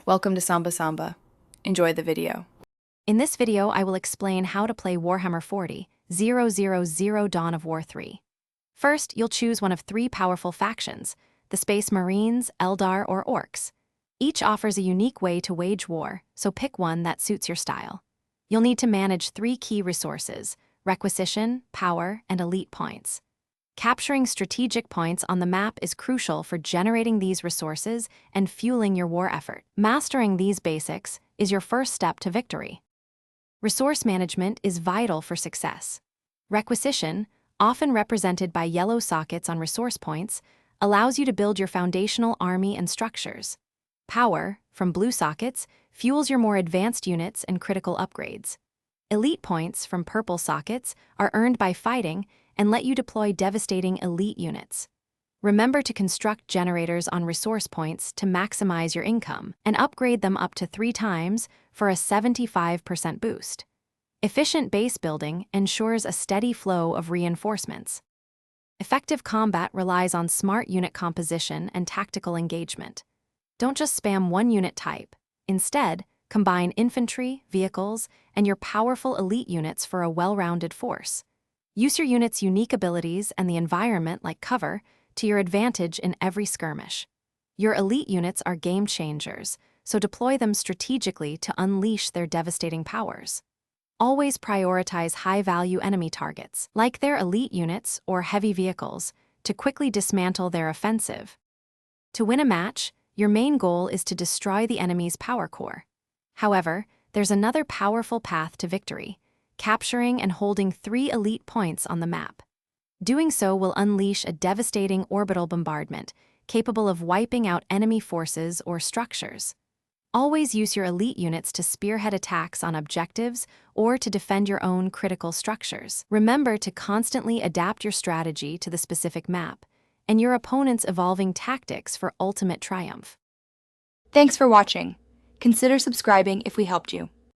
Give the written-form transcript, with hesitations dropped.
Welcome to Samba Samba. Enjoy the video. In this video, I will explain how to play Warhammer 40k Dawn of War 3. First, you'll choose one of three powerful factions, the Space Marines, Eldar, or Orcs. Each offers a unique way to wage war, so pick one that suits your style. You'll need to manage three key resources: requisition, power, and elite points. Capturing strategic points on the map is crucial for generating these resources and fueling your war effort. Mastering these basics is your first step to victory. Resource management is vital for success. Requisition, often represented by yellow sockets on resource points, allows you to build your foundational army and structures. Power, from blue sockets, fuels your more advanced units and critical upgrades. Elite points, from purple sockets, are earned by fighting and let you deploy devastating elite units. Remember to construct generators on resource points to maximize your income and upgrade them up to 3 times for a 75% boost. Efficient base building ensures a steady flow of reinforcements. Effective combat relies on smart unit composition and tactical engagement. Don't just spam one unit type. Instead, combine infantry, vehicles, and your powerful elite units for a well-rounded force. Use your unit's unique abilities and the environment, like cover, to your advantage in every skirmish. Your elite units are game changers, so deploy them strategically to unleash their devastating powers. Always prioritize high-value enemy targets, like their elite units or heavy vehicles, to quickly dismantle their offensive. To win a match, your main goal is to destroy the enemy's power core. However, there's another powerful path to victory: capturing and holding 3 elite points on the map. Doing so will unleash a devastating orbital bombardment, capable of wiping out enemy forces or structures. Always use your elite units to spearhead attacks on objectives or to defend your own critical structures. Remember to constantly adapt your strategy to the specific map and your opponent's evolving tactics for ultimate triumph. Thanks for watching. Consider subscribing if we helped you.